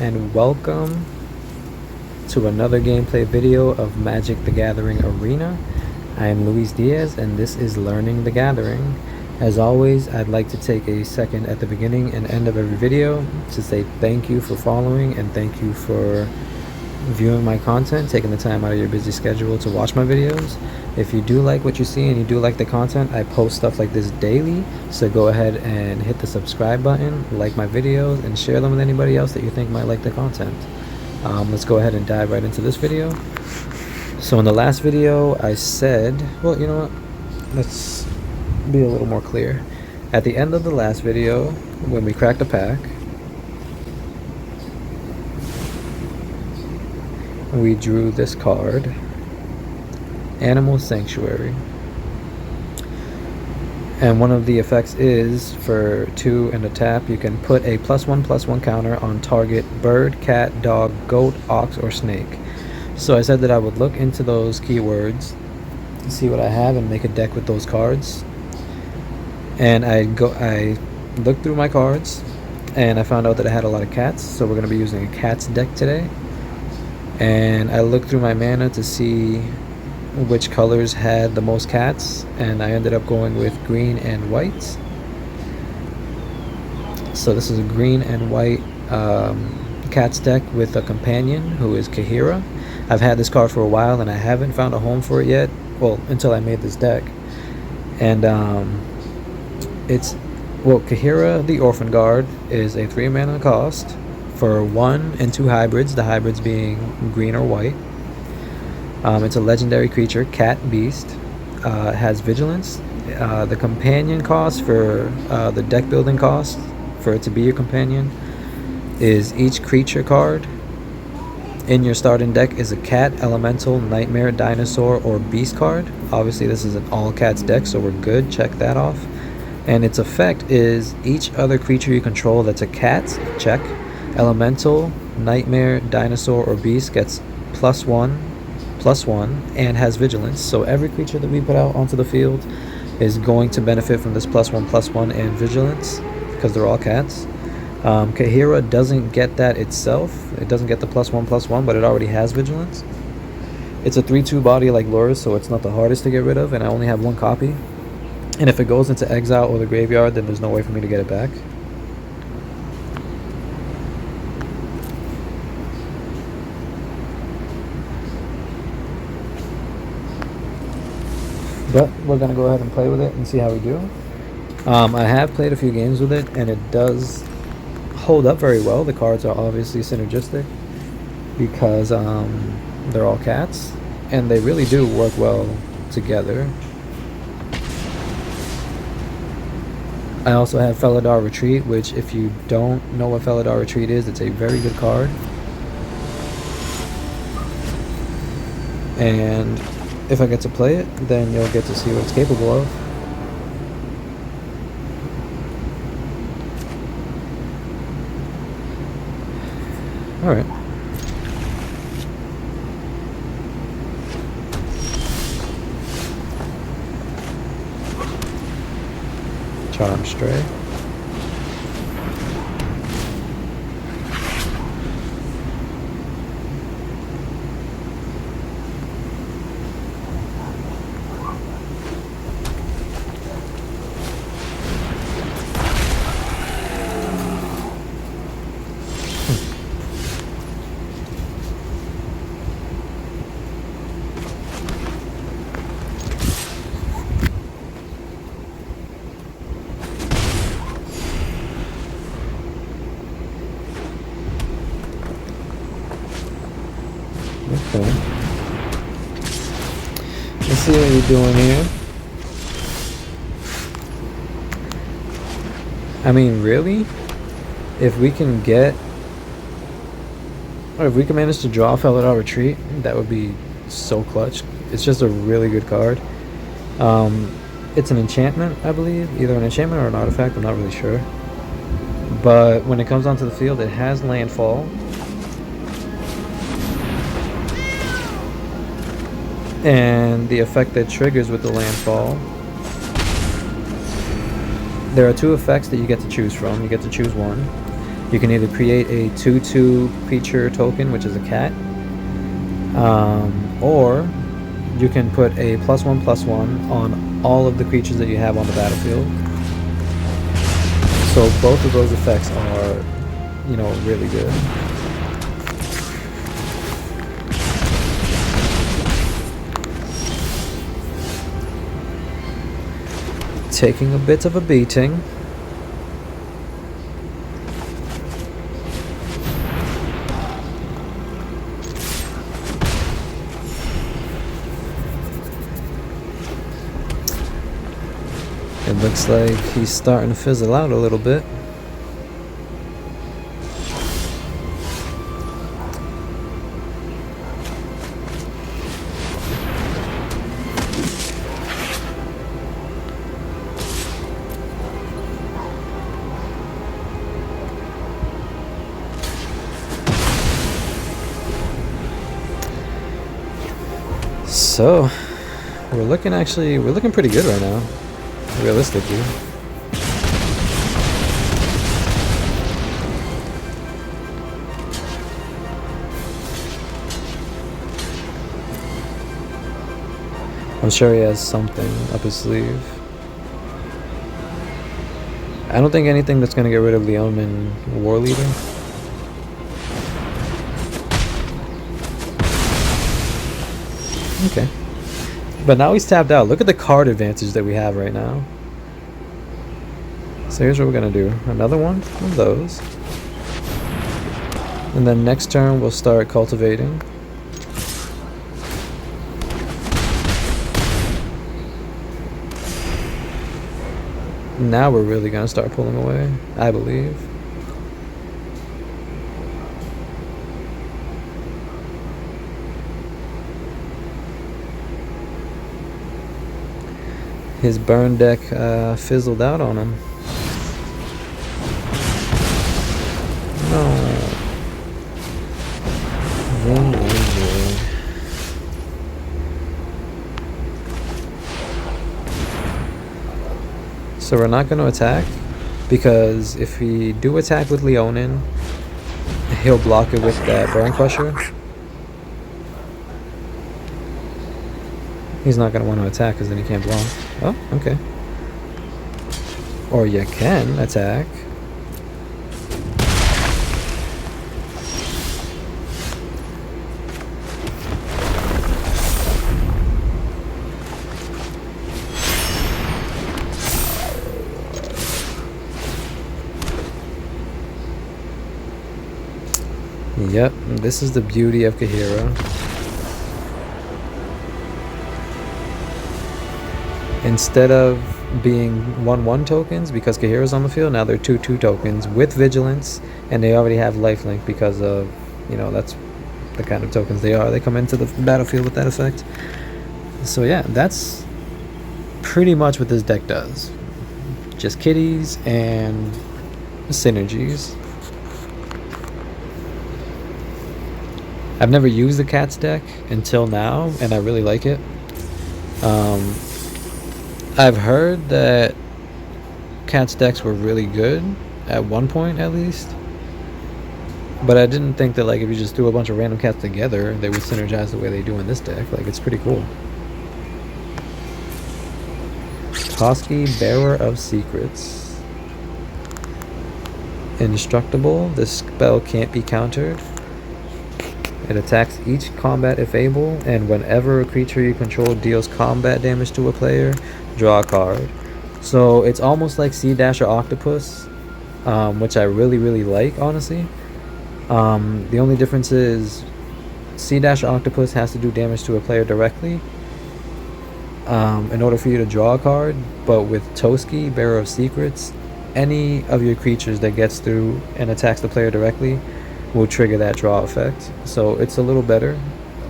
and welcome to another gameplay video of Magic the Gathering Arena. I am Luis Diaz and this is Learning the Gathering. As always, I'd like to take a second at the beginning and end of every video to say thank you for following and thank you for viewing my content, taking the time out of your busy schedule to watch my videos. If you do like what you see and you do like the content, I post stuff like this daily, so go ahead and hit the subscribe button, like my videos, and share them with anybody else that you think might like the content. Let's go ahead and dive right into this video. So in the last video I said, well, you know what, let's be a little more clear. At the end of the last video, when we cracked a pack, we drew this card, Animal Sanctuary, and one of the effects is for 2 and a tap you can put a +1/+1 counter on target bird, cat, dog, goat, ox, or snake. So I said that I would look into those keywords, see what I have, and make a deck with those cards. And I looked through my cards and I found out that I had a lot of cats, so we're going to be using a cats deck today. And I looked through my mana to see which colors had the most cats, and I ended up going with green and white. So this is a green and white cats deck with a companion who is Kahira. I've had this card for a while and I haven't found a home for it yet, well, until I made this deck. And Kahira the Orphan Guard is a 3 mana cost for 1 and 2 hybrids, the hybrids being green or white. It's a legendary creature, cat beast. It has vigilance. The companion cost for the deck building cost for it to be your companion is each creature card in your starting deck is a cat, elemental, nightmare, dinosaur, or beast card. Obviously this is an all cats deck, so we're good, check that off. And its effect is each other creature you control that's a cat, check, elemental, nightmare, dinosaur, or beast gets +1/+1 and has vigilance. So every creature that we put out onto the field is going to benefit from this +1/+1 and vigilance because they're all cats. Kahira doesn't get that itself. It doesn't get the +1/+1, but it already has vigilance. It's a 3/2 body like Lura's, so it's not the hardest to get rid of, and I only have 1 copy. And if it goes into exile or the graveyard, then there's no way for me to get it back. But we're going to go ahead and play with it and see how we do. I have played a few games with it, and it does hold up very well. The cards are obviously synergistic because they're all cats, and they really do work well together. I also have Felidar Retreat, which if you don't know what Felidar Retreat is, it's a very good card. And if I get to play it, then you'll get to see what it's capable of. Alright. Charm Stray. Okay. Let's see what you're doing here. I mean, really? If we can manage to draw Felidar Retreat, that would be so clutch. It's just a really good card. It's an enchantment, I believe. Either an enchantment or an artifact, I'm not really sure. But when it comes onto the field, it has landfall. And the effect that triggers with the landfall, there are 2 effects that you get to choose from. You get to choose one. You can either create a 2/2 creature token, which is a cat, or you can put a +1/+1 on all of the creatures that you have on the battlefield. So both of those effects are, really good. Taking a bit of a beating. It looks like he's starting to fizzle out a little bit. So, we're looking pretty good right now, realistically. I'm sure he has something up his sleeve. I don't think anything that's going to get rid of Leon and War Leader. Okay. But now he's tapped out. Look at the card advantage that we have right now. So here's what we're going to do. Another one of those. And then next turn we'll start cultivating. Now we're really going to start pulling away, I believe. His burn deck fizzled out on him. No. So we're not going to attack, because if we do attack with Leonin, he'll block it with that Burn Crusher. He's not going to want to attack because then he can't block. Oh, okay. Or you can attack. Yep, this is the beauty of Kahira. Instead of being 1/1 tokens, because Kahira's on the field, now they're 2/2 tokens with Vigilance, and they already have Lifelink because of, that's the kind of tokens they are. They come into the battlefield with that effect. So yeah, that's pretty much what this deck does. Just kitties and synergies. I've never used the cats deck until now, and I really like it. I've heard that cats decks were really good at one point, at least, but I didn't think that, like, if you just threw a bunch of random cats together, they would synergize the way they do in this deck. Like, it's pretty cool. Toski, Bearer of Secrets. Indestructible. This spell can't be countered. It attacks each combat if able, and whenever a creature you control deals combat damage to a player, draw a card. So it's almost like Sea Dasher Octopus, which I really, really like, honestly. The only difference is Sea Dasher Octopus has to do damage to a player directly in order for you to draw a card, but with Toski, Bearer of Secrets, any of your creatures that gets through and attacks the player directly will trigger that draw effect. So it's a little better,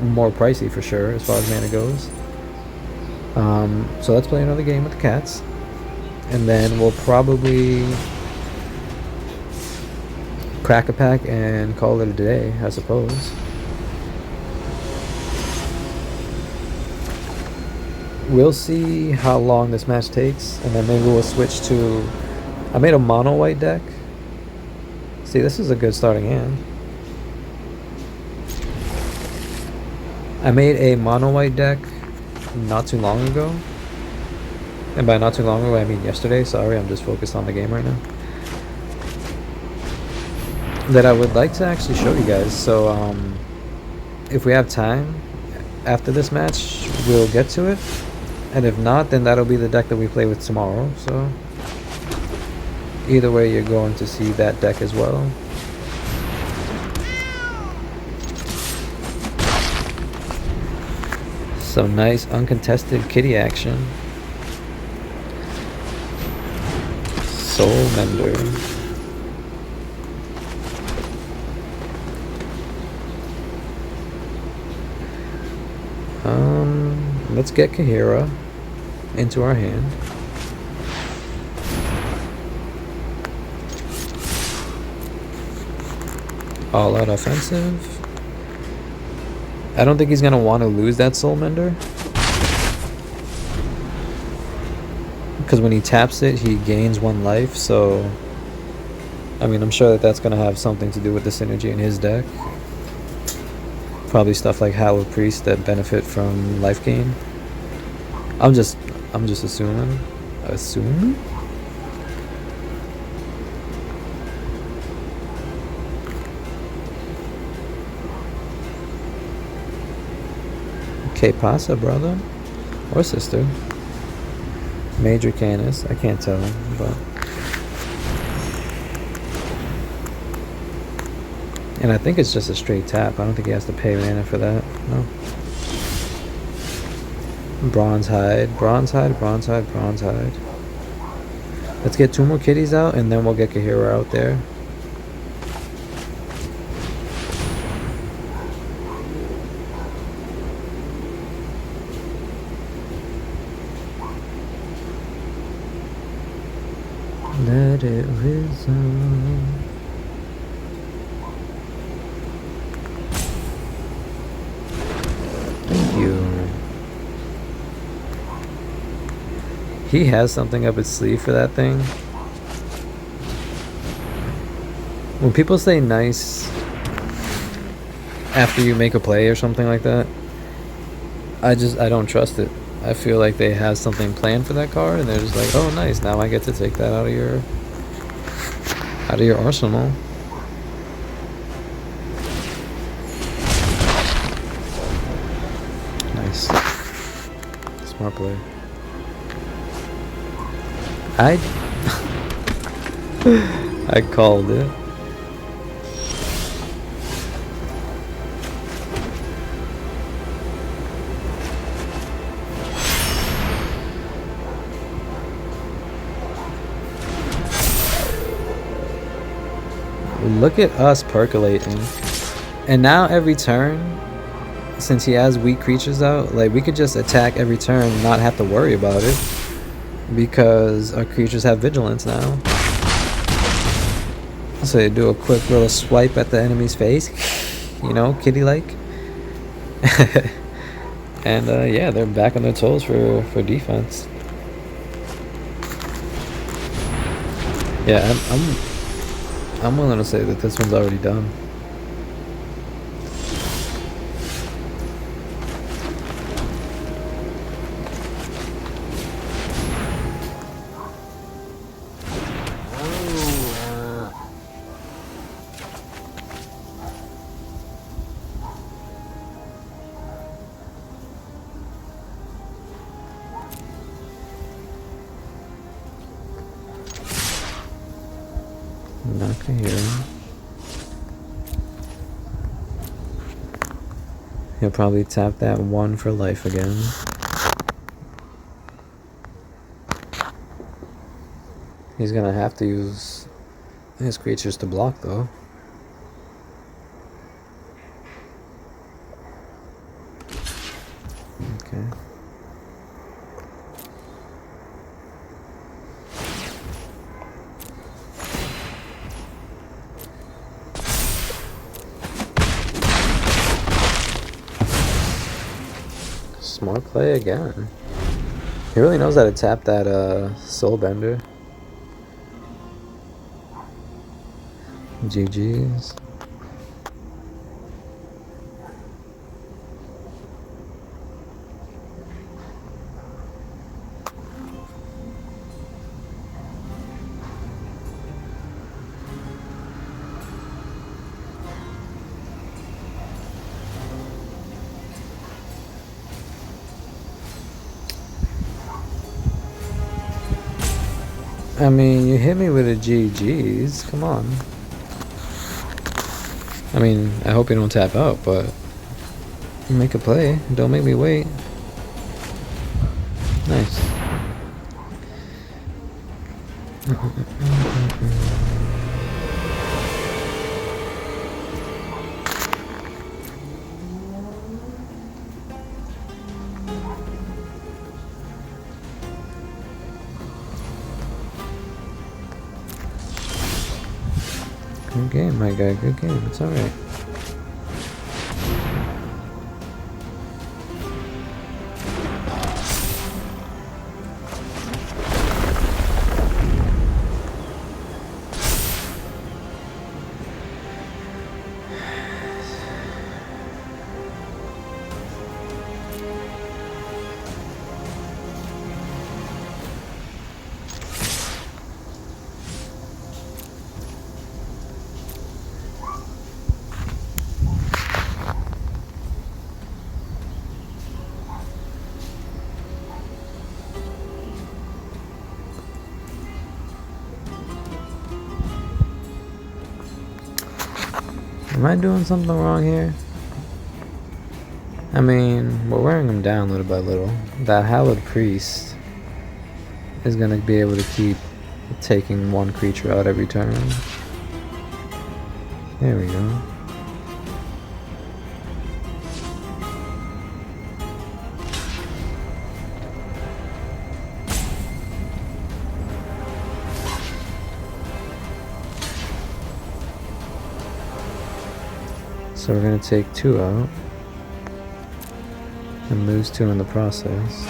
more pricey for sure as far as mana goes. So let's play another game with the cats, and then we'll probably crack a pack and call it a day, I suppose. We'll see how long this match takes, and then maybe we'll switch to... I made a mono white deck, See, this is a good starting hand. I made a mono white deck not too long ago. And by not too long ago, I mean yesterday. Sorry, I'm just focused on the game right now. That I would like to actually show you guys. So, if we have time after this match, we'll get to it. And if not, then that'll be the deck that we play with tomorrow. So, either way, you're going to see that deck as well. Some nice uncontested kitty action. Soul Mender. Let's get Kahira into our hand. All out offensive. I don't think he's gonna want to lose that Soul Mender, because when he taps it, he gains 1 life. So, I mean, I'm sure that that's gonna have something to do with the synergy in his deck. Probably stuff like Hallowed Priest that benefit from life gain. I'm just assuming. Que pasa, brother or sister? Major Canis, I can't tell, but. And I think it's just a straight tap. I don't think he has to pay mana for that. No. Bronze Hide, Bronze Hide, Bronze Hide, Bronze Hide. Let's get 2 more kitties out, and then we'll get Kahira out there. Let it resound. Thank you. He has something up his sleeve for that thing. When people say nice after you make a play or something like that, I don't trust it. I feel like they have something planned for that card, and they're just like, oh nice, now I get to take that out of your arsenal. Nice. Smart play. I called it. Look at us percolating. And now every turn, since he has weak creatures out, like we could just attack every turn and not have to worry about it, because our creatures have vigilance now. So you do a quick little swipe at the enemy's face, you know, kitty-like. And yeah, they're back on their toes for defense. Yeah, I'm willing to say that this one's already done. Not here. He'll probably tap that 1 for life again. He's gonna have to use his creatures to block though. Okay. Smart play again. He really knows how to tap that Soul Bender. GG's. I mean, you hit me with a GG's. Come on. I mean, I hope you don't tap out, but make a play. Don't make me wait. Nice. Good game, my guy. Good game. It's alright. Am I doing something wrong here? I mean, we're wearing him down little by little. That Hallowed Priest is gonna be able to keep taking one creature out every turn. There we go. So we're going to take 2 out and lose 2 in the process.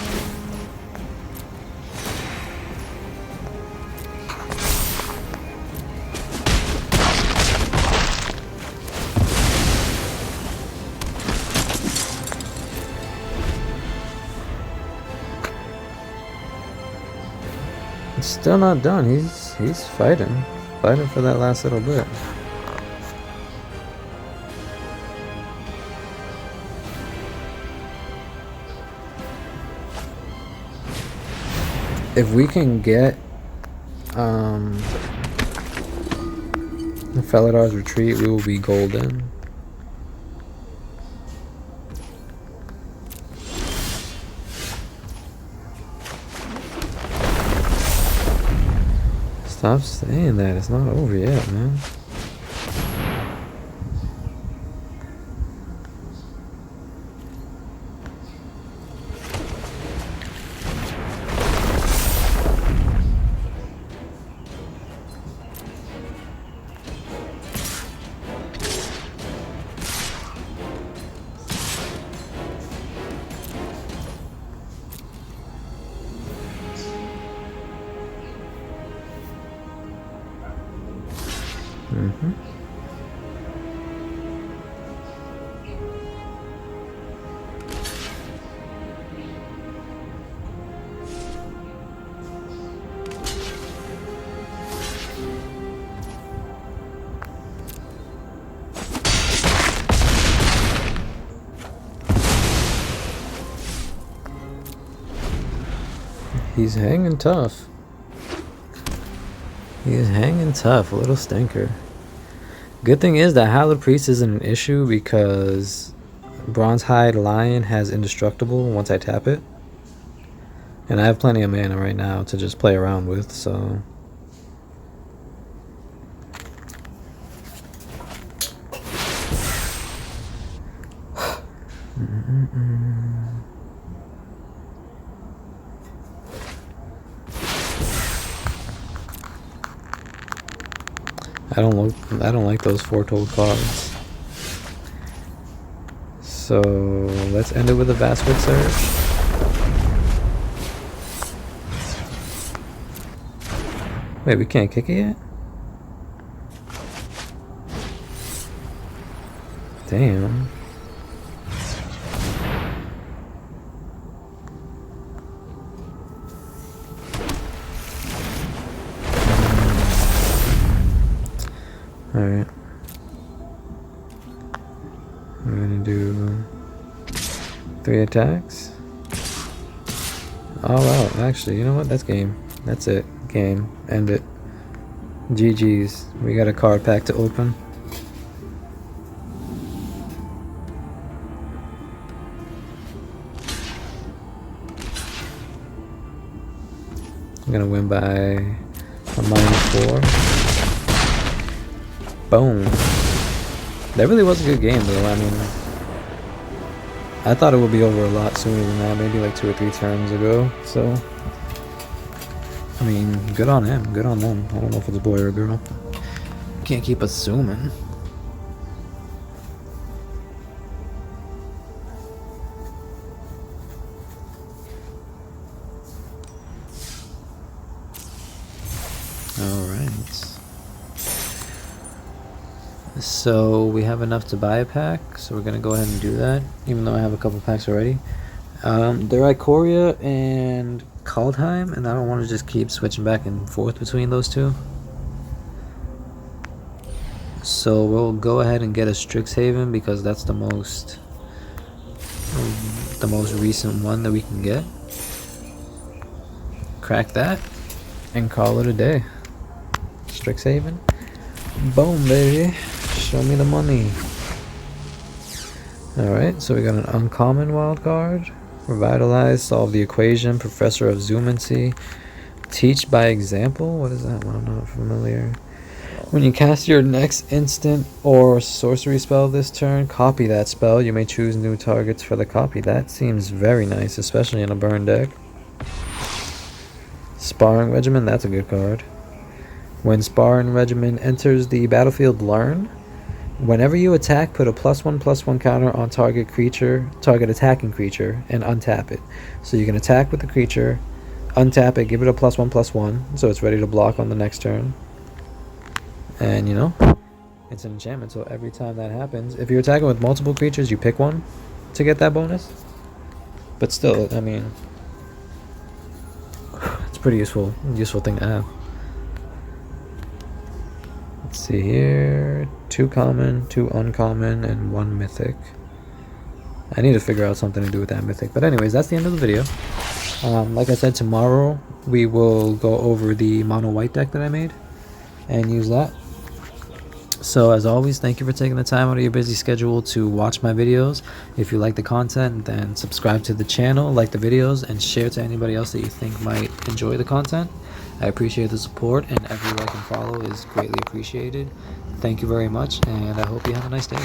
It's still not done. He's fighting for that last little bit. If we can get Feladar's Retreat, we will be golden. Stop saying that. It's not over yet, man. He's hanging tough. He's hanging tough. A little stinker. Good thing is that Hallowed Priest isn't an issue because Bronzehide Lion has indestructible once I tap it. And I have plenty of mana right now to just play around with, so... I don't like those foretold cards. So let's end it with a Vastwood Surge. Wait, we can't kick it yet? Damn. Alright. I'm gonna do 3 attacks. All out. Actually, you know what? That's game. That's it. Game. End it. GG's. We got a card pack to open. I'm gonna win by a -4. Boom. That really was a good game though. I mean, I thought it would be over a lot sooner than that, maybe like 2 or 3 turns ago. So, I mean, good on him, good on them. I don't know if it's a boy or a girl. Can't keep assuming. Alright. So we have enough to buy a pack, so we're gonna go ahead and do that, even though I have a couple packs already. They're Ikoria and Kaldheim, and I don't want to just keep switching back and forth between those two. So we'll go ahead and get a Strixhaven because that's the most recent one that we can get. Crack that and call it a day. Strixhaven. Boom, baby. Show me the money. Alright, so we got an uncommon wild card. Revitalize, solve the equation, Professor of Zoomancy, teach by example. What is that one? I'm not familiar. When you cast your next instant or sorcery spell this turn, copy that spell. You may choose new targets for the copy. That seems very nice, especially in a burn deck. Sparring Regimen, that's a good card. When Sparring Regimen enters the battlefield, learn. Whenever you attack, put a +1/+1 counter on target attacking creature, and untap it. So you can attack with the creature, untap it, give it a +1/+1, so it's ready to block on the next turn. And you know, it's an enchantment, so every time that happens, if you're attacking with multiple creatures, you pick one to get that bonus. But still, I mean, it's a pretty useful thing to have. Let's see here, 2 common, 2 uncommon, and 1 mythic. I need to figure out something to do with that mythic. But anyways, that's the end of the video. Like I said, tomorrow we will go over the mono white deck that I made and use that. So as always, thank you for taking the time out of your busy schedule to watch my videos. If you like the content, then subscribe to the channel, like the videos, and share to anybody else that you think might enjoy the content. I appreciate the support, and every like and follow is greatly appreciated. Thank you very much, and I hope you have a nice day.